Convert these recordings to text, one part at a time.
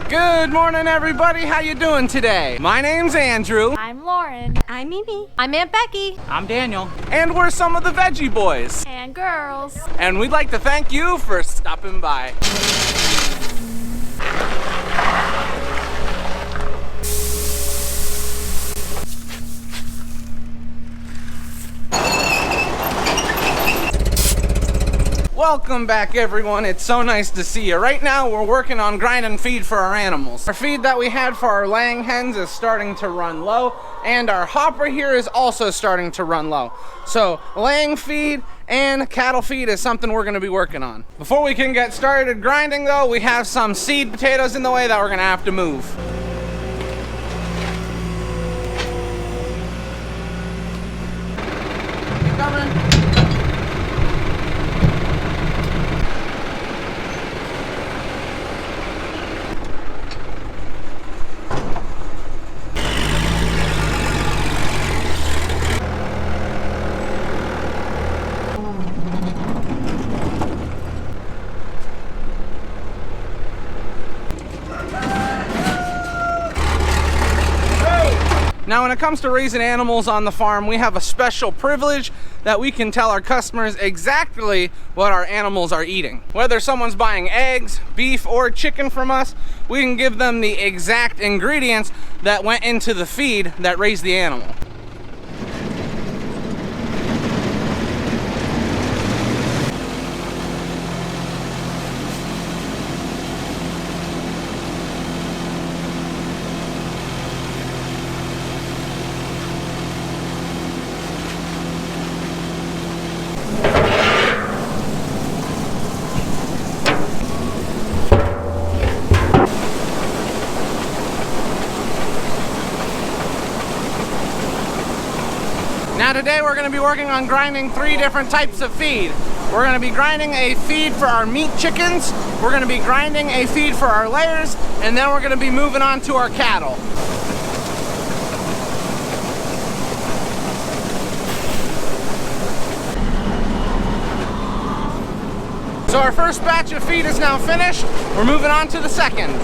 Good morning, everybody. How you doing today? My name's Andrew. I'm Lauren. I'm Mimi. I'm Aunt Becky. I'm Daniel. And we're some of the Veggie Boys. And girls. And we'd like to thank you for stopping by. Welcome back, everyone. It's so nice to see you. Right now we're working on grinding feed for our animals. Our feed that we had for our laying hens is starting to run low, and our hopper here is also starting to run low. So laying feed and cattle feed is something we're going to be working on. Before we can get started grinding though, we have some seed potatoes in the way that we're going to have to move. Keep coming. Now, when it comes to raising animals on the farm, we have a special privilege that we can tell our customers exactly what our animals are eating. Whether someone's buying eggs, beef, or chicken from us, we can give them the exact ingredients that went into the feed that raised the animal. Now today we're going to be working on grinding 3 different types of feed. We're going to be grinding a feed for our meat chickens, we're going to be grinding a feed for our layers, and then we're going to be moving on to our cattle. So our first batch of feed is now finished. We're moving on to the second.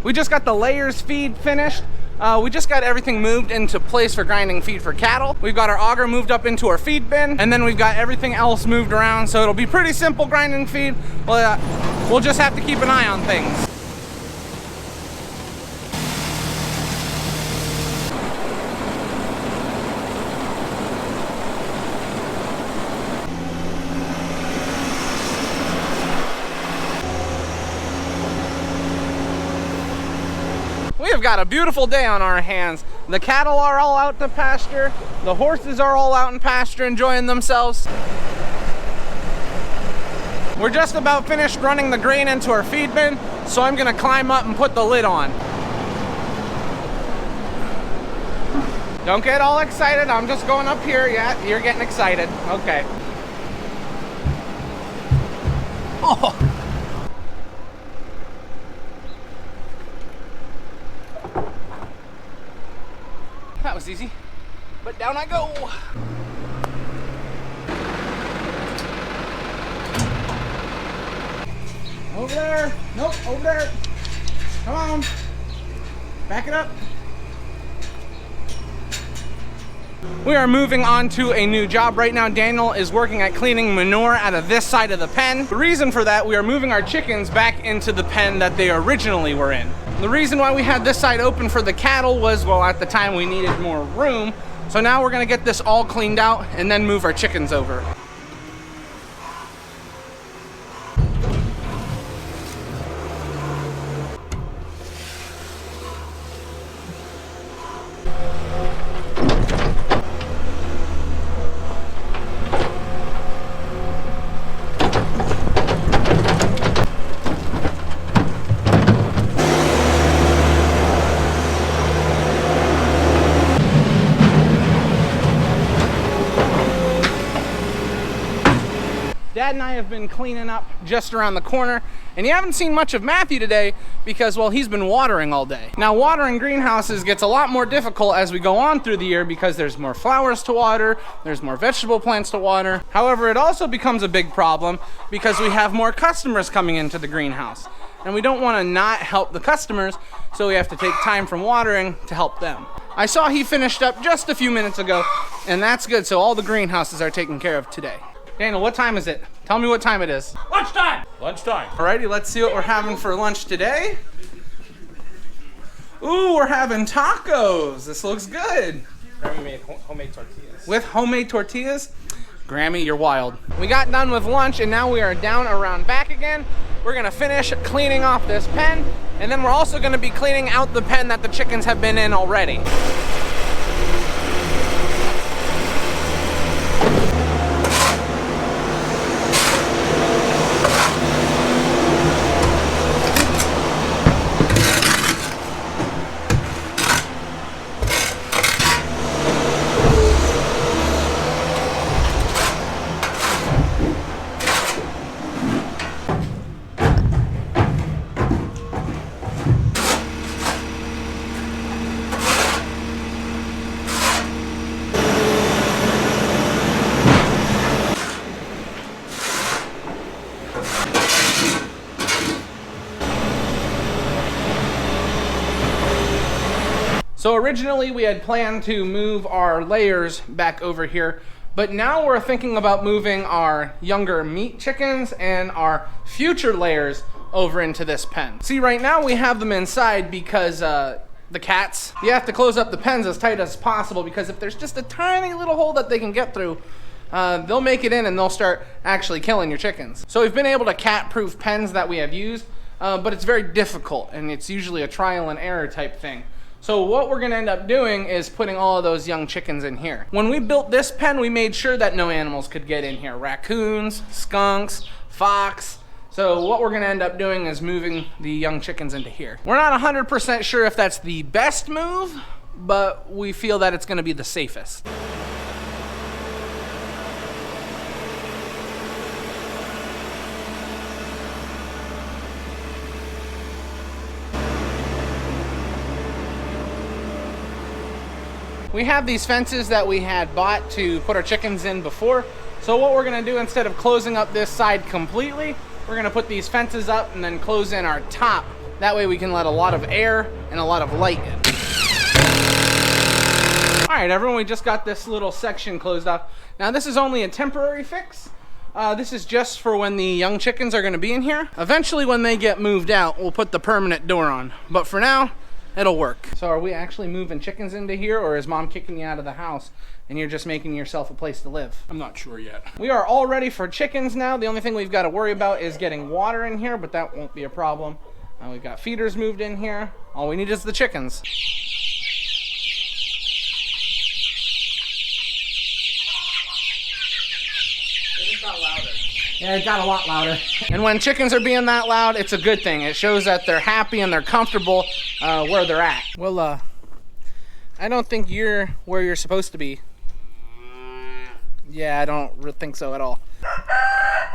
We just got the layers feed finished. We just got everything moved into place for grinding feed for cattle. We've got our auger moved up into our feed bin, and then we've got everything else moved around, so it'll be pretty simple grinding feed. We'll just have to keep an eye on things. We have got a beautiful day on our hands. The cattle are all out to pasture. The horses are all out in pasture enjoying themselves. We're just about finished running the grain into our feed bin, so I'm gonna climb up and put the lid on. Don't get all excited, I'm just going up here. Yeah, you're getting excited. Okay. Oh! That was easy, but down I go. Over there. Nope, over there. Come on. Back it up. We are moving on to a new job right now. Daniel is working at cleaning manure out of this side of the pen. The reason for that, we are moving our chickens back into the pen that they originally were in. The reason why we had this side open for the cattle was, well, at the time we needed more room. So now we're gonna get this all cleaned out and then move our chickens over. Dad and I have been cleaning up just around the corner, and you haven't seen much of Matthew today because, well, he's been watering all day. Now, watering greenhouses gets a lot more difficult as we go on through the year because there's more flowers to water, there's more vegetable plants to water. However, it also becomes a big problem because we have more customers coming into the greenhouse, and we don't want to not help the customers, so we have to take time from watering to help them. I saw he finished up just a few minutes ago, and that's good, so all the greenhouses are taken care of today. Daniel, what time is it? Tell me what time it is. Lunchtime! Lunchtime. Alrighty, let's see what we're having for lunch today. Ooh, we're having tacos. This looks good. Grammy made homemade tortillas. With homemade tortillas? Grammy, you're wild. We got done with lunch, and now we are down around back again. We're gonna finish cleaning off this pen, and then we're also gonna be cleaning out the pen that the chickens have been in already. So originally we had planned to move our layers back over here, but now we're thinking about moving our younger meat chickens and our future layers over into this pen. See, right now we have them inside because the cats, you have to close up the pens as tight as possible because if there's just a tiny little hole that they can get through, they'll make it in and they'll start actually killing your chickens. So we've been able to cat-proof pens that we have used, but it's very difficult and it's usually a trial and error type thing. So what we're gonna end up doing is putting all of those young chickens in here. When we built this pen, we made sure that no animals could get in here. Raccoons, skunks, fox. So what we're gonna end up doing is moving the young chickens into here. We're not 100% sure if that's the best move, but we feel that it's gonna be the safest. We have these fences that we had bought to put our chickens in before. So what we're gonna do, instead of closing up this side completely, we're gonna put these fences up and then close in our top. That way we can let a lot of air and a lot of light in. All right, everyone, we just got this little section closed off. Now this is only a temporary fix. This is just for when the young chickens are gonna be in here. Eventually when they get moved out, we'll put the permanent door on. But for now, it'll work. So are we actually moving chickens into here, or is Mom kicking you out of the house and you're just making yourself a place to live? I'm not sure yet. We are all ready for chickens now. The only thing we've got to worry about is getting water in here, but that won't be a problem. We've got feeders moved in here. All we need is the chickens. Yeah, it got a lot louder. And when chickens are being that loud, it's a good thing. It shows that they're happy and they're comfortable where they're at. Well, I don't think you're where you're supposed to be. Yeah, I don't think so at all.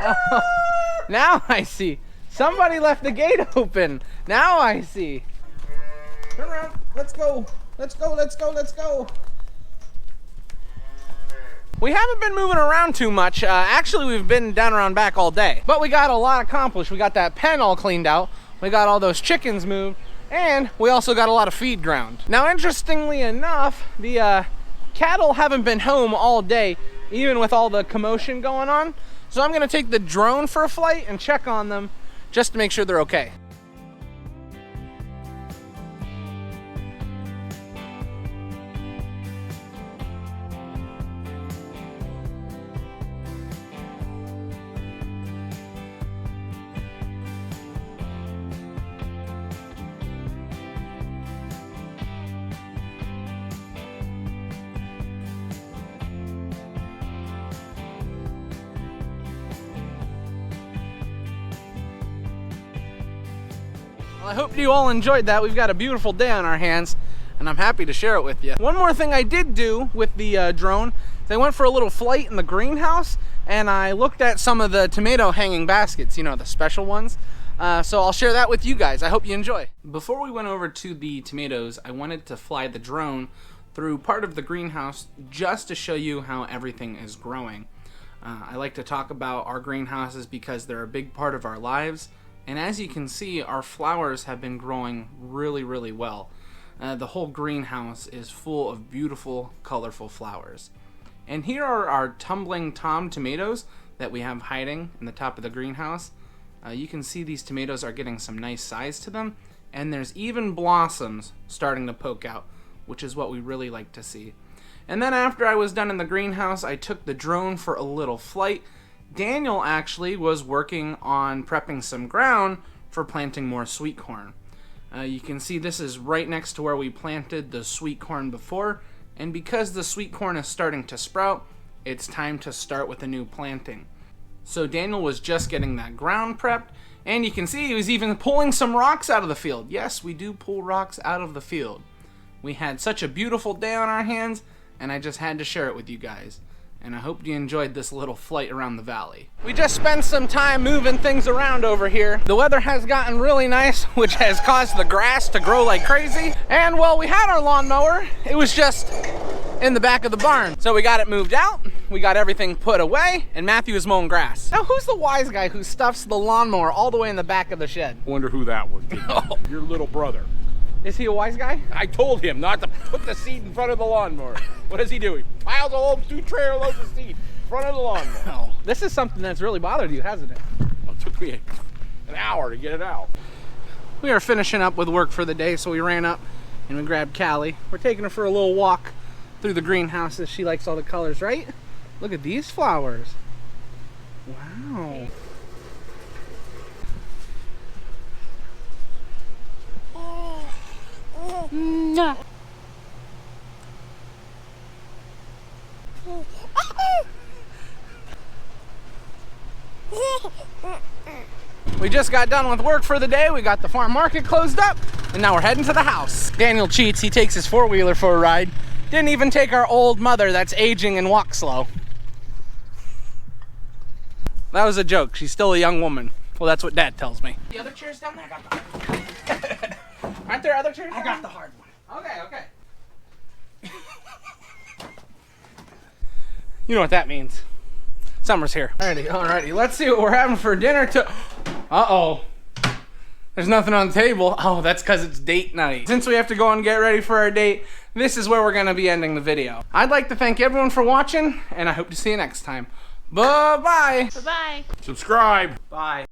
Oh, now I see. Somebody left the gate open. Now I see. Turn around. Let's go. Let's go, let's go, let's go. We haven't been moving around too much. Actually, we've been down around back all day. But we got a lot accomplished. We got that pen all cleaned out. We got all those chickens moved. And we also got a lot of feed ground. Now, interestingly enough, the cattle haven't been home all day, even with all the commotion going on. So I'm gonna take the drone for a flight and check on them just to make sure they're okay. Well, I hope you all enjoyed that. We've got a beautiful day on our hands, and I'm happy to share it with you. One more thing I did do with the drone So I went for a little flight in the greenhouse and I looked at some of the tomato hanging baskets, you know, the special ones. So I'll share that with you guys. I hope you enjoy. Before we went over to the tomatoes, I wanted to fly the drone through part of the greenhouse just to show you how everything is growing. I like to talk about our greenhouses because they're a big part of our lives. And as you can see, our flowers have been growing really, really well. The whole greenhouse is full of beautiful, colorful flowers. And here are our tumbling Tom tomatoes that we have hiding in the top of the greenhouse. You can see these tomatoes are getting some nice size to them, and there's even blossoms starting to poke out, which is what we really like to see. And then after I was done in the greenhouse, I took the drone for a little flight. Daniel actually was working on prepping some ground for planting more sweet corn. You can see this is right next to where we planted the sweet corn before, and because the sweet corn is starting to sprout, it's time to start with a new planting. So Daniel was just getting that ground prepped, and you can see he was even pulling some rocks out of the field. Yes, we do pull rocks out of the field. We had such a beautiful day on our hands, and I just had to share it with you guys. And I hope you enjoyed this little flight around the valley. We just spent some time moving things around over here. The weather has gotten really nice, which has caused the grass to grow like crazy. And well, we had our lawnmower. It was just in the back of the barn. So we got it moved out, we got everything put away, and Matthew is mowing grass. Now who's the wise guy who stuffs the lawnmower all the way in the back of the shed? Wonder who that was. Your little brother. Is he a wise guy? I told him not to put the seed in front of the lawnmower. What does he do? He piles a whole 2 trailer loads of seed in front of the lawnmower. Oh, this is something that's really bothered you, hasn't it? Well, it took me an hour to get it out. We are finishing up with work for the day, so we ran up and we grabbed Callie. We're taking her for a little walk through the greenhouses. She likes all the colors, right? Look at these flowers. Wow. No. We just got done with work for the day. We got the farm market closed up, and now we're heading to the house. Daniel cheats. He takes his 4-wheeler for a ride. Didn't even take our old mother that's aging and walks slow. That was a joke. She's still a young woman. Well, that's what Dad tells me. The other chairs down there? I got the hard one. Aren't there other chairs? I got the hard one. Okay, okay. You know what that means. Summer's here. Alrighty, let's see what we're having for dinner Uh-oh. There's nothing on the table. Oh, that's because it's date night. Since we have to go and get ready for our date, this is where we're gonna be ending the video. I'd like to thank everyone for watching, and I hope to see you next time. Bye-bye. Bye-bye. Subscribe. Bye.